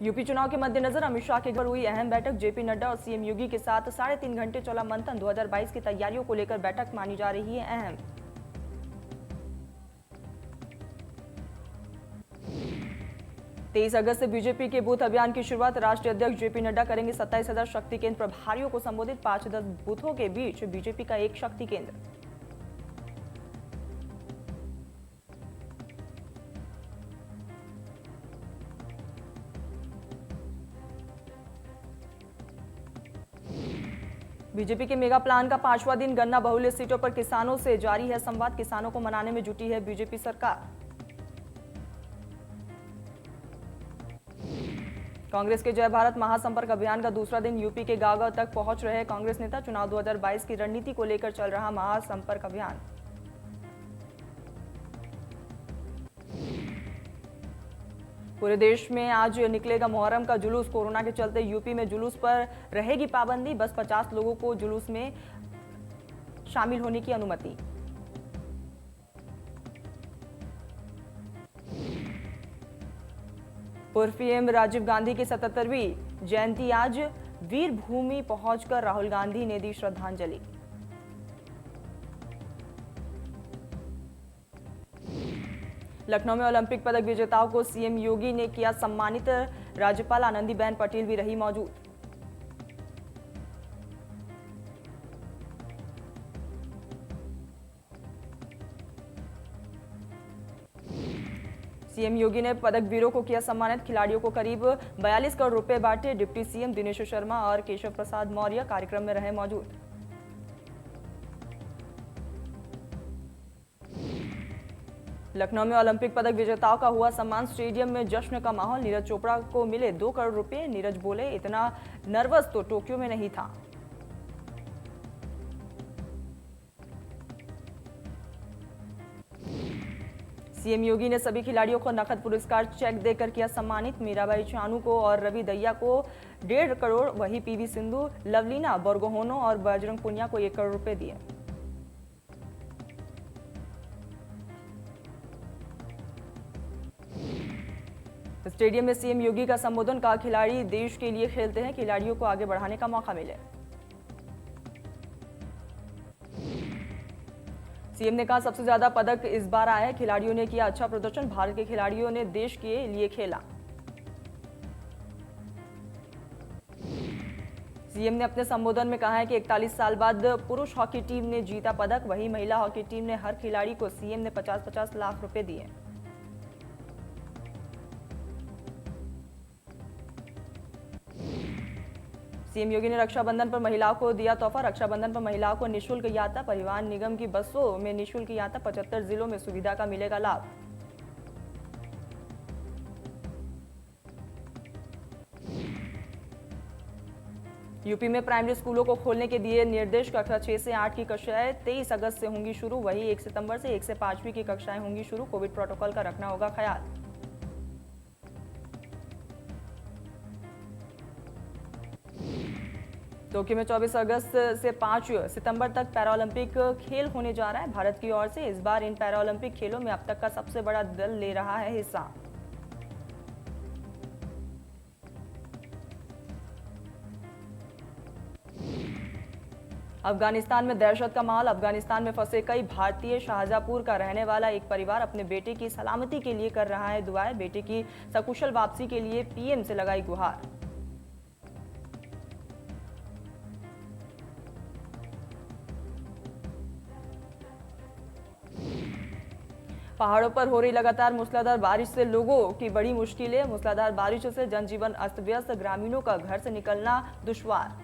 UP चुनाव के मद्देनजर अमित शाह के घर हुई अहम बैठक। जेपी नड्डा और सीएम योगी के साथ 3.5 घंटे चला मंथन। 2022 की तैयारियों को लेकर बैठक मानी जा रही है अहम। तेईस अगस्त से बीजेपी के बूथ अभियान की शुरुआत। राष्ट्रीय अध्यक्ष जेपी नड्डा करेंगे 27,000 शक्ति केंद्र प्रभारियों को संबोधित। 5-10 बूथों के बीच बीजेपी का एक शक्ति केंद्र। बीजेपी के मेगा प्लान का 5वां दिन। गन्ना बहुल्य सीटों पर किसानों से जारी है संवाद। किसानों को मनाने में जुटी है बीजेपी सरकार। कांग्रेस के जय भारत महासंपर्क अभियान का दूसरा दिन। यूपी के गांव-गांव तक पहुंच रहे कांग्रेस नेता। चुनाव 2022 की रणनीति को लेकर चल रहा महासंपर्क अभियान। पूरे देश में आज निकलेगा मुहर्रम का जुलूस। कोरोना के चलते यूपी में जुलूस पर रहेगी पाबंदी। बस 50 लोगों को जुलूस में शामिल होने की अनुमति। पूर्व पीएम राजीव गांधी की 77वीं जयंती आज। वीर भूमि पहुंचकर राहुल गांधी ने दी श्रद्धांजलि। लखनऊ में ओलंपिक पदक विजेताओं को सीएम योगी ने किया सम्मानित। राज्यपाल आनंदीबेन पटेल भी रही मौजूद। सीएम योगी ने पदक वीरों को किया सम्मानित। खिलाड़ियों को करीब 42 करोड़ रुपए बांटे। डिप्टी सीएम दिनेश शर्मा और केशव प्रसाद मौर्य कार्यक्रम में रहे मौजूद। लखनऊ में ओलंपिक पदक विजेताओं का हुआ सम्मान। स्टेडियम में जश्न का माहौल। नीरज चोपड़ा को मिले 2 करोड़ रुपए। नीरज बोले, इतना नर्वस तो टोक्यो में नहीं था। सीएम योगी ने सभी खिलाड़ियों को नकद पुरस्कार चेक देकर किया सम्मानित। मीराबाई चानू को और रवि दहिया को 1.5 करोड़, वही पीवी सिंधु, लवलीना बोरगोहेन और बजरंग पुनिया को 1 करोड़ रुपए दिए। स्टेडियम में सीएम योगी का संबोधन। का खिलाड़ी देश के लिए खेलते हैं, खिलाड़ियों को आगे बढ़ाने का मौका मिले। सीएम ने कहा, सबसे ज्यादा पदक इस बार आए हैं। खिलाड़ियों ने किया अच्छा प्रदर्शन। भारत के खिलाड़ियों ने देश के लिए खेला। सीएम ने अपने संबोधन में कहा है कि 41 साल बाद पुरुष हॉकी टीम ने जीता पदक। वहीं महिला हॉकी टीम ने हर खिलाड़ी को सीएम ने 50-50 लाख रुपए दिए। सीएम योगी ने रक्षाबंधन पर महिलाओं को दिया तोहफा। रक्षाबंधन पर महिलाओं को निःशुल्क यात्रा। परिवहन निगम की बसों में निःशुल्क यात्रा। 75 जिलों में सुविधा का मिलेगा लाभ। यूपी में प्राइमरी स्कूलों को खोलने के दिए निर्देश। कक्षा 6 से 8 की कक्षाएं 23 अगस्त से होंगी शुरू। वहीं 1 सितंबर से 1 से 5वीं की कक्षाएं होंगी शुरू। कोविड प्रोटोकॉल का रखना होगा ख्याल। टोक्यो में 24 अगस्त से 5 सितंबर तक पैरालंपिक खेल होने जा रहा है भारत की ओर से। इस बार इन पैरालंपिक खेलों में अब तक का सबसे बड़ा दल ले रहा है हिस्सा। अफगानिस्तान में दहशत का माहौल। अफगानिस्तान में फंसे कई भारतीय। शाहजहांपुर का रहने वाला एक परिवार अपने बेटे की सलामती के लिए कर रहा है दुआएं। बेटे की सकुशल वापसी के लिए पीएम से लगाई गुहार। पहाड़ों पर हो रही लगातार मूसलाधार बारिश से लोगों की बड़ी मुश्किलें। मूसलाधार बारिश से जनजीवन अस्त व्यस्त। ग्रामीणों का घर से निकलना दुश्वार।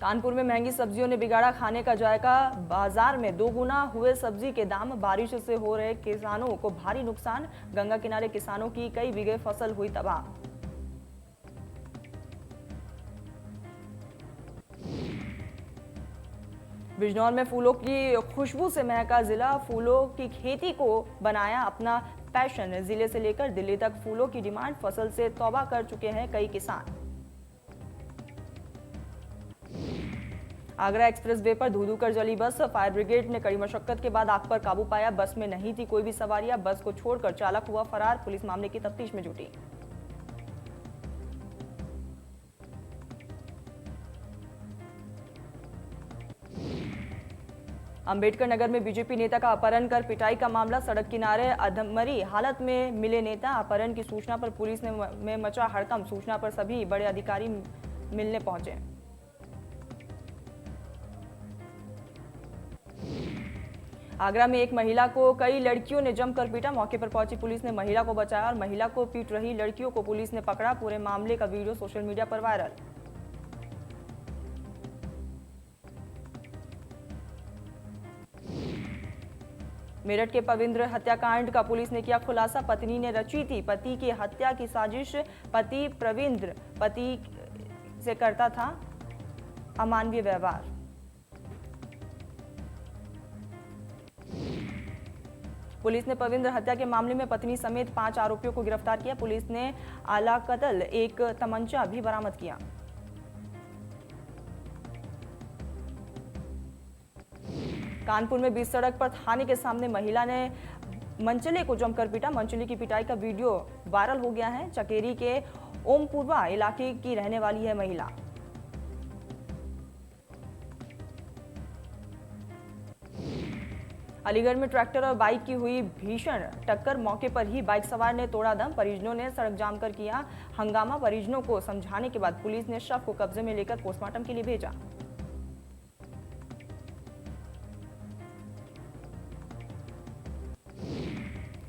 कानपुर में महंगी सब्जियों ने बिगाड़ा खाने का जायका। बाजार में 2 गुना हुए सब्जी के दाम। बारिश से हो रहे किसानों को भारी नुकसान। गंगा किनारे किसानों की कई बीघे फसल हुई तबाह। बिजनौर में फूलों की खुशबू से महका जिला। फूलों की खेती को बनाया अपना पैशन। जिले से लेकर दिल्ली तक फूलों की डिमांड। फसल से तौबा कर चुके हैं कई किसान। आगरा एक्सप्रेस वे पर धू कर जली बस, फायर ब्रिगेड ने कड़ी मशक्कत के बाद आग पर काबू पाया। बस में नहीं थी कोई भी सवारियां, बस को छोड़कर चालक हुआ फरार। पुलिस मामले की तफ्तीश में जुटी। अंबेडकर नगर में बीजेपी नेता का अपहरण कर पिटाई का मामला। सड़क किनारे अधमरी हालत में मिले नेता। अपहरण की सूचना पर पुलिस में मचा हड़कंप। सूचना पर सभी बड़े अधिकारी मिलने पहुंचे। आगरा में एक महिला को कई लड़कियों ने जमकर पीटा। मौके पर पहुंची पुलिस ने महिला को बचाया और महिला को पीट रही लड़कियों को पुलिस ने पकड़ा। पूरे मामले का वीडियो सोशल मीडिया पर वायरल। मेरठ के पवित्र हत्याकांड का पुलिस ने किया खुलासा। पत्नी ने रची थी पति की हत्या की साजिश। पति प्रविंद्र पति से करता था अमानवीय व्यवहार। पुलिस ने पवित्र हत्या के मामले में पत्नी समेत 5 आरोपियों को गिरफ्तार किया। पुलिस ने आला कत्ल एक तमंचा भी बरामद किया। कानपुर में बीच सड़क पर थाने के सामने महिला ने मंचले को जमकर पीटा। मंचले की पिटाई का वीडियो वायरल हो गया है। चकेरी के ओमपुरवा इलाके की रहने वाली है महिला। अलीगढ़ में ट्रैक्टर और बाइक की हुई भीषण टक्कर। मौके पर ही बाइक सवार ने तोड़ा दम। परिजनों ने सड़क जाम कर किया हंगामा। परिजनों को समझाने के बाद पुलिस ने शव को कब्जे में लेकर पोस्टमार्टम के लिए भेजा।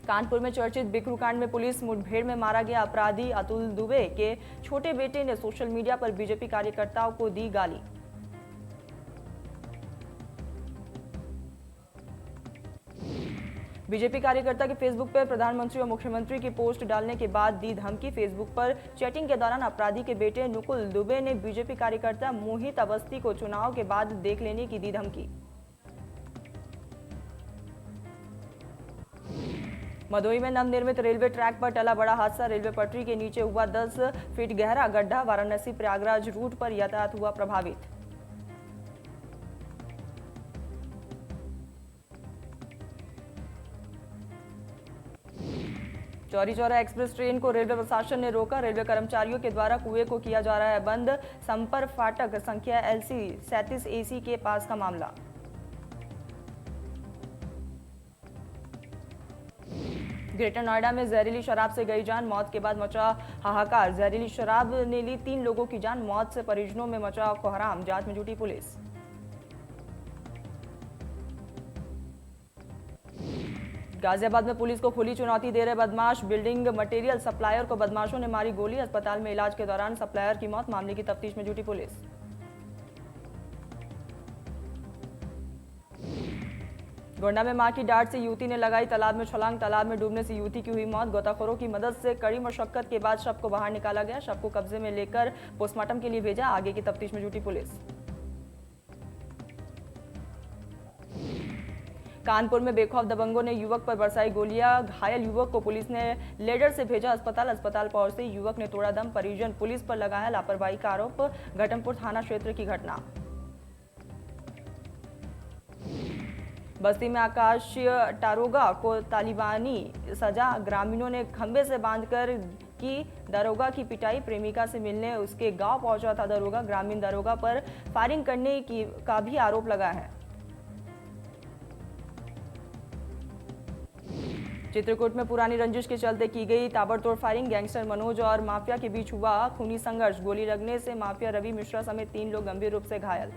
कानपुर में चर्चित बिकरू कांड में पुलिस मुठभेड़ में मारा गया अपराधी अतुल दुबे के छोटे बेटे ने सोशल मीडिया पर बीजेपी कार्यकर्ताओं को दी गाली। बीजेपी कार्यकर्ता के फेसबुक पर प्रधानमंत्री और मुख्यमंत्री की पोस्ट डालने के बाद दी धमकी। फेसबुक पर चैटिंग के दौरान अपराधी के बेटे नुकुल दुबे ने बीजेपी कार्यकर्ता मोहित अवस्थी को चुनाव के बाद देख लेने की दी धमकी। मदोई में नवनिर्मित रेलवे ट्रैक पर टला बड़ा हादसा। रेलवे पटरी के नीचे हुआ 10 फीट गहरा गड्ढा। वाराणसी प्रयागराज रूट पर यातायात हुआ प्रभावित। चौरी चौरा एक्सप्रेस ट्रेन को रेलवे प्रशासन ने रोका। रेलवे कर्मचारियों के द्वारा कुएं को किया जा रहा है बंद। संपर्क फाटक संख्या LC 37 AC के पास का मामला। ग्रेटर नोएडा में जहरीली शराब से गई जान। मौत के बाद मचा हाहाकार। जहरीली शराब ने ली 3 लोगों की जान। मौत से परिजनों में मचा कोहराम। जांच में जुटी पुलिस। गाजियाबाद में पुलिस को खुली चुनौती दे रहे बदमाश। बिल्डिंग मटेरियल सप्लायर को बदमाशों ने मारी गोली। अस्पताल में इलाज के दौरान सप्लायर की मौत। मामले की तफ्तीश में जुटी पुलिस। गोंडा में मां की डांट से युवती ने लगाई तालाब में छलांग। तालाब में डूबने से युवती की हुई मौत। गोताखोरों की मदद से कड़ी मशक्कत के बाद शव को बाहर निकाला गया। शव को कब्जे में लेकर पोस्टमार्टम के लिए भेजा। आगे की तफ्तीश में जुटी पुलिस। कानपुर में बेखौफ दबंगों ने युवक पर बरसाई गोलियां। घायल युवक को पुलिस ने लेडर से भेजा अस्पताल। अस्पताल पहुंचते ही युवक ने तोड़ा दम। परिजन पुलिस पर लगाया लापरवाही का आरोप। घटमपुर थाना क्षेत्र की घटना। बस्ती में आकाश टारोगा को तालिबानी सजा। ग्रामीणों ने खंबे से बांधकर की दरोगा की पिटाई। प्रेमिका से मिलने उसके गांव पहुंचा था दरोगा। ग्रामीण दरोगा पर फायरिंग करने का भी आरोप लगा है। चित्रकूट में पुरानी रंजिश के चलते की गई ताबड़तोड़ फायरिंग। गैंगस्टर मनोज और माफिया के बीच हुआ खूनी संघर्ष। गोली लगने से माफिया रवि मिश्रा समेत 3 लोग गंभीर रूप से घायल।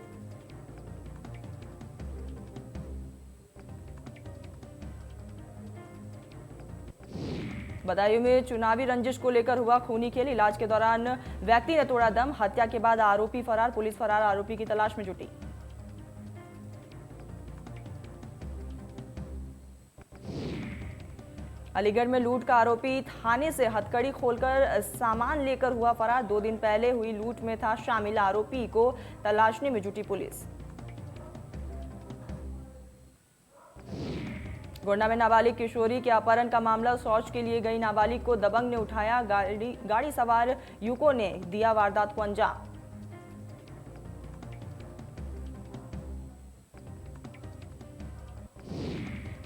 बदायूं में चुनावी रंजिश को लेकर हुआ खूनी खेल। इलाज के दौरान व्यक्ति ने तोड़ा दम। हत्या के बाद आरोपी फरार। पुलिस फरार आरोपी की तलाश में जुटी। अलीगढ़ में लूट का आरोपी थाने से हथकड़ी खोलकर सामान लेकर हुआ फरार। 2 दिन पहले हुई लूट में था शामिल। आरोपी को तलाशने में जुटी पुलिस। गोंडा में नाबालिग किशोरी के अपहरण का मामला। शौच के लिए गई नाबालिग को दबंग ने उठाया। गाड़ी सवार युवकों ने दिया वारदात को अंजाम।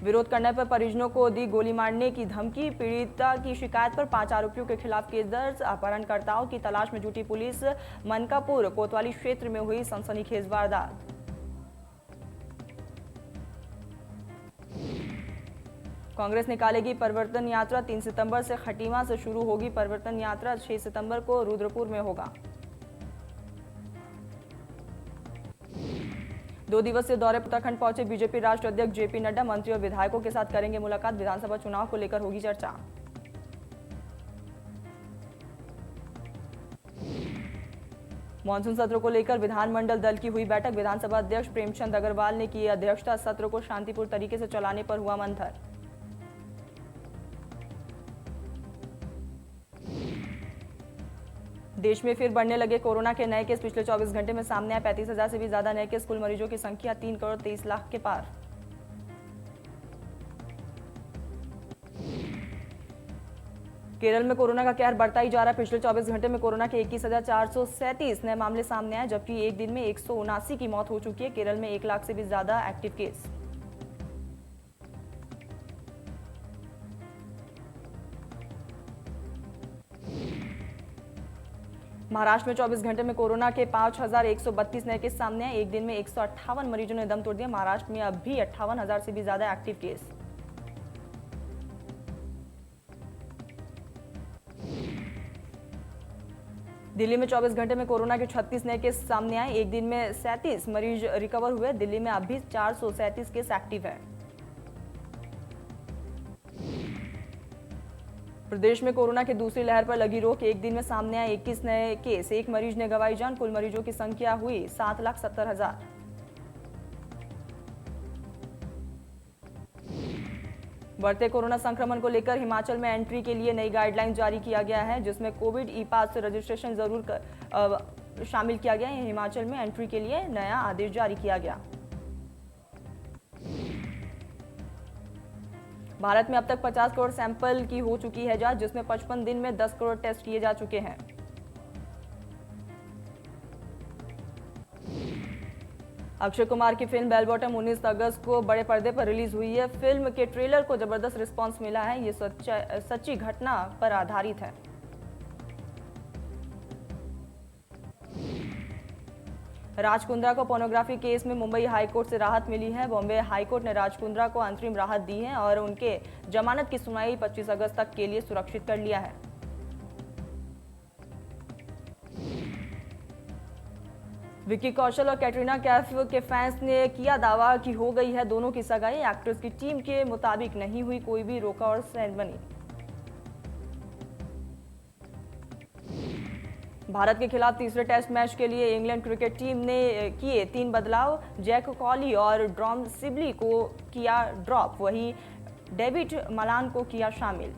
विरोध करने पर परिजनों को दी गोली मारने की धमकी, पीड़िता की शिकायत पर 5 आरोपियों के खिलाफ केस दर्ज। अपहरणकर्ताओं की तलाश में जुटी पुलिस। मनकापुर कोतवाली क्षेत्र में हुई सनसनीखेज वारदात। कांग्रेस निकालेगी परिवर्तन यात्रा। 3 सितंबर से खटीमा से शुरू होगी परिवर्तन यात्रा। 6 सितंबर को रुद्रपुर में होगा। 2 दिवसीय दौरे पर उत्तराखंड पहुंचे बीजेपी राष्ट्रीय अध्यक्ष जेपी नड्डा। मंत्री और विधायकों के साथ करेंगे मुलाकात। विधानसभा चुनाव को लेकर होगी चर्चा। मानसून सत्र को लेकर विधानमंडल दल की हुई बैठक। विधानसभा अध्यक्ष प्रेमचंद अग्रवाल ने की अध्यक्षता। सत्र को शांतिपूर्ण तरीके से चलाने पर हुआ मंथन। देश में फिर बढ़ने लगे कोरोना के नए केस। पिछले 24 घंटे में सामने आए 35,000 से भी ज्यादा नए केस। कुल मरीजों की संख्या 3 करोड़ 23 लाख के पार। केरल में कोरोना का कहर बढ़ता ही जा रहा है। पिछले 24 घंटे में कोरोना के 21,437 नए मामले सामने आए, जबकि एक दिन में 179 की मौत हो चुकी है। केरल में 1 लाख से भी ज्यादा एक्टिव केस। महाराष्ट्र में 24 घंटे में कोरोना के 5,132 नए केस सामने आए। एक दिन में 158 मरीजों ने दम तोड़ दिया। महाराष्ट्र में अब भी 58,000 से भी ज्यादा एक्टिव केस। दिल्ली में 24 घंटे में कोरोना के 36 नए केस सामने आए। एक दिन में 37 मरीज रिकवर हुए। दिल्ली में अब भी 437 केस एक्टिव है। प्रदेश में कोरोना की दूसरी लहर पर लगी रोक। एक दिन में सामने आए 21 नए केस। एक मरीज ने गंवाई जान। कुल मरीजों की संख्या हुई 7,70,000। बढ़ते कोरोना संक्रमण को लेकर हिमाचल में एंट्री के लिए नई गाइडलाइन जारी किया गया है, जिसमें कोविड ई पास रजिस्ट्रेशन जरूर शामिल किया गया है। हिमाचल में एंट्री के लिए नया आदेश जारी किया गया। भारत में अब तक 50 करोड़ सैंपल की हो चुकी है जांच, जिसमें 55 दिन में 10 करोड़ टेस्ट किए जा चुके हैं। अक्षय कुमार की फिल्म बेल बॉटम 19 अगस्त को बड़े पर्दे पर रिलीज हुई है। फिल्म के ट्रेलर को जबरदस्त रिस्पांस मिला है। ये सच्ची घटना पर आधारित है। राज कुंद्रा को पोर्नोग्राफी केस में मुंबई हाईकोर्ट से राहत मिली है। बॉम्बे हाईकोर्ट ने राज कुंद्रा को अंतरिम राहत दी है और उनके जमानत की सुनवाई 25 अगस्त तक के लिए सुरक्षित कर लिया है। विक्की कौशल और कैटरीना कैफ के फैंस ने किया दावा कि हो गई है दोनों की सगाई। एक्ट्रेस की टीम के मुताबिक नहीं हुई कोई भी रोका और सेरेमनी। भारत के खिलाफ तीसरे टेस्ट मैच के लिए इंग्लैंड क्रिकेट टीम ने किए 3 बदलाव। जैक कॉली और ड्रॉम सिबली को किया ड्रॉप, वहीं डेविड मलान को किया शामिल।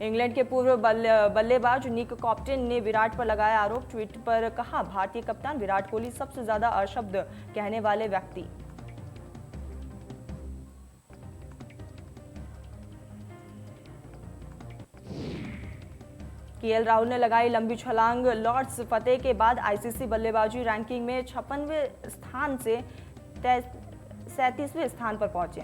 इंग्लैंड के पूर्व बल्लेबाज निक कॉप्टन ने विराट पर लगाया आरोप। ट्वीट पर कहा, भारतीय कप्तान विराट कोहली सबसे ज्यादा अशब्द कहने वाले व्यक्ति। केएल राहुल ने लगाई लंबी छलांग। लॉर्ड्स फतेह के बाद आईसीसी बल्लेबाजी रैंकिंग में 56वें स्थान से 37वें स्थान पर पहुंचे।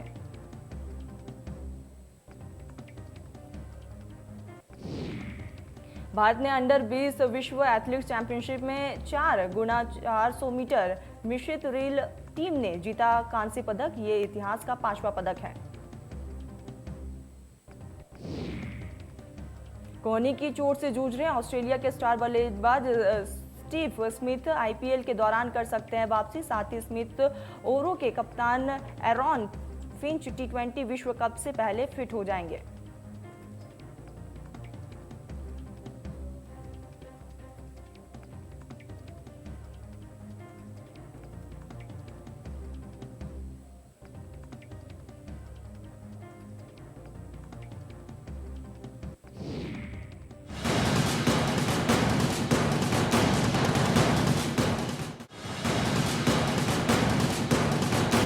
भारत ने अंडर 20 विश्व एथलेटिक्स चैंपियनशिप में 4x400 मीटर मिश्रित रील टीम ने जीता कांस्य पदक। ये इतिहास का 5वां पदक है। कोहली की चोट से जूझ रहे हैं ऑस्ट्रेलिया के स्टार बल्लेबाज स्टीव स्मिथ। आईपीएल के दौरान कर सकते हैं वापसी। साथ ही स्मिथ ओरो के कप्तान एरॉन फिंच T20 विश्व कप से पहले फिट हो जाएंगे।